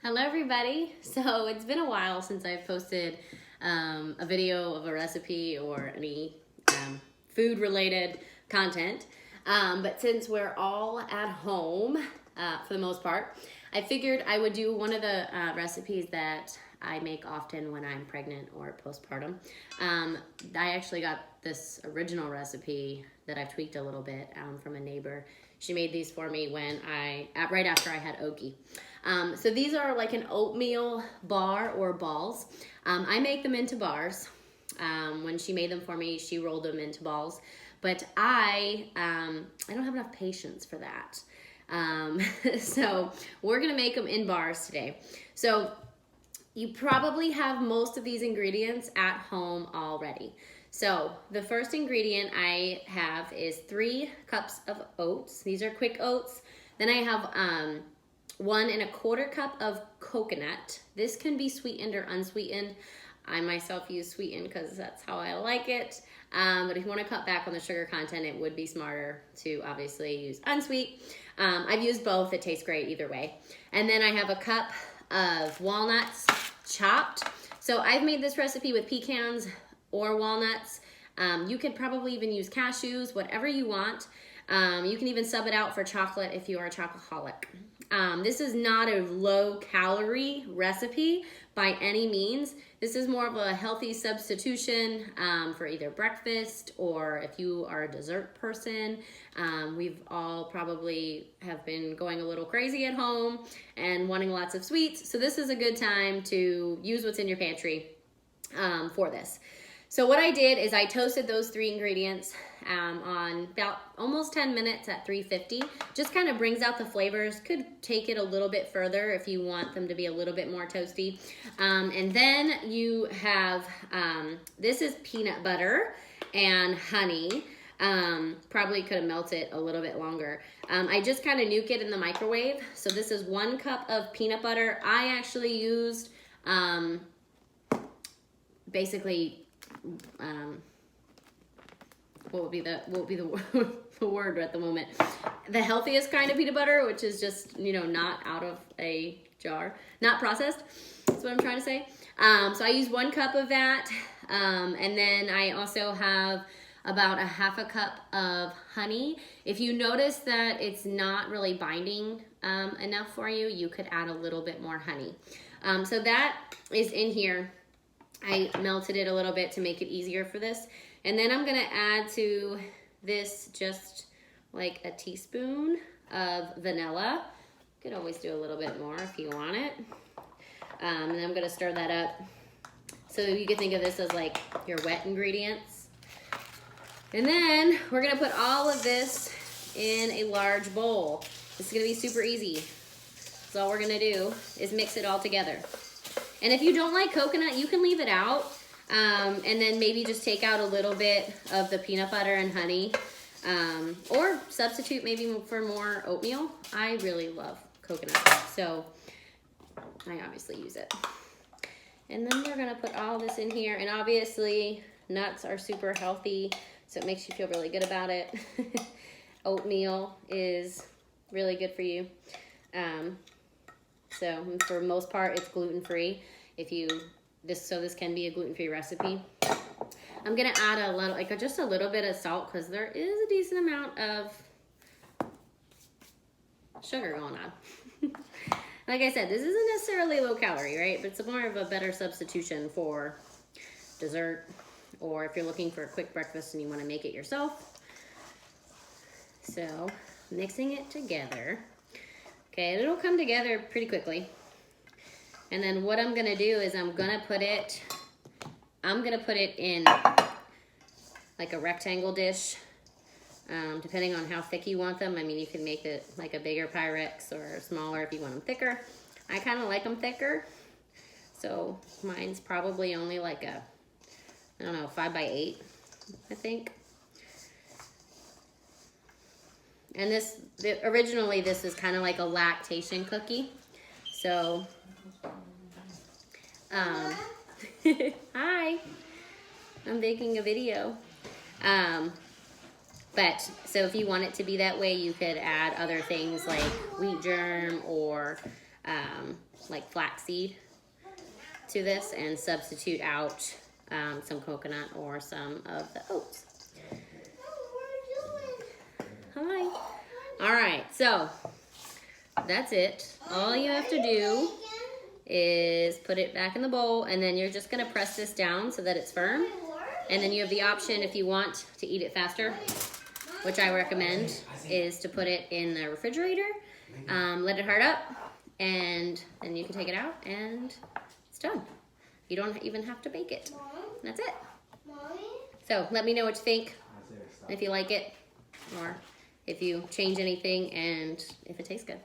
Hello everybody. So it's been a while since I've posted a video of a recipe or any food related content. But since we're all at home for the most part, I figured I would do one of the recipes that I make often when I'm pregnant or postpartum. I actually got this original recipe that I've tweaked a little bit from a neighbor. She made these for me when right after I had Okie. So these are like an oatmeal bar or balls. I make them into bars. When she made them for me, she rolled them into balls. But I don't have enough patience for that. So we're gonna make them in bars today. So you probably have most of these ingredients at home already. So the first ingredient I have is 3 cups of oats. These are quick oats. Then I have 1 1/4 cup of coconut. This can be sweetened or unsweetened. I myself use sweetened because that's how I like it. But if you want to cut back on the sugar content, it would be smarter to obviously use unsweet. I've used both. It tastes great either way. And then I have a cup of walnuts chopped. So I've made this recipe with pecans or walnuts. You could probably even use cashews, whatever you want. You can even sub it out for chocolate if you are a chocoholic. This is not a low calorie recipe by any means. This is more of a healthy substitution for either breakfast or if you are a dessert person. We've all probably have been going a little crazy at home and wanting lots of sweets. So this is a good time to use what's in your pantry for this. So what I did is I toasted those 3 ingredients on about almost 10 minutes at 350. Just kind of brings out the flavors. Could take it a little bit further if you want them to be a little bit more toasty. And then you have, this is peanut butter and honey. Probably could have melted it a little bit longer. I just kind of nuke it in the microwave. So this is 1 cup of peanut butter. I actually used basically what would be the the word at the moment? The healthiest kind of peanut butter, which is just, not out of a jar, not processed. That's what I'm trying to say. So I use 1 cup of that. And then I also have about 1/2 cup of honey. If you notice that it's not really binding enough for you, you could add a little bit more honey. So that is in here. I melted it a little bit to make it easier for this. And then I'm gonna add to this just like a teaspoon of vanilla. You could always do a little bit more if you want it. And then I'm gonna stir that up. So you can think of this as like your wet ingredients. And then we're gonna put all of this in a large bowl. This is gonna be super easy. So all we're gonna do is mix it all together. And if you don't like coconut, you can leave it out and then maybe just take out a little bit of the peanut butter and honey or substitute maybe for more oatmeal. I really love coconut, so I obviously use it. And then we're gonna put all this in here, and obviously nuts are super healthy, so it makes you feel really good about it. Oatmeal is really good for you. So for the most part, it's gluten-free. This can be a gluten-free recipe. I'm gonna add just a little bit of salt because there is a decent amount of sugar going on. Like I said, this isn't necessarily low calorie, right? But it's more of a better substitution for dessert, or if you're looking for a quick breakfast and you want to make it yourself. So mixing it together. Okay, it'll come together pretty quickly. And then what I'm gonna do is I'm gonna put it in like a rectangle dish, depending on how thick you want them. I mean, you can make it like a bigger Pyrex or smaller if you want them thicker. I kind of like them thicker. So mine's probably only like a, 5 by 8, I think. And originally this is kind of like a lactation cookie. So, hi, I'm making a video. But so if you want it to be that way, you could add other things like wheat germ or like flaxseed to this and substitute out some coconut or some of the oats. Hi. All right, so that's it. All you have to do is put it back in the bowl, and then you're just gonna press this down so that it's firm. And then you have the option, if you want to eat it faster, which I recommend, is to put it in the refrigerator, let it hard up, and then you can take it out and it's done. You don't even have to bake it. That's it. So let me know what you think, if you like it, or if you change anything, and if it tastes good.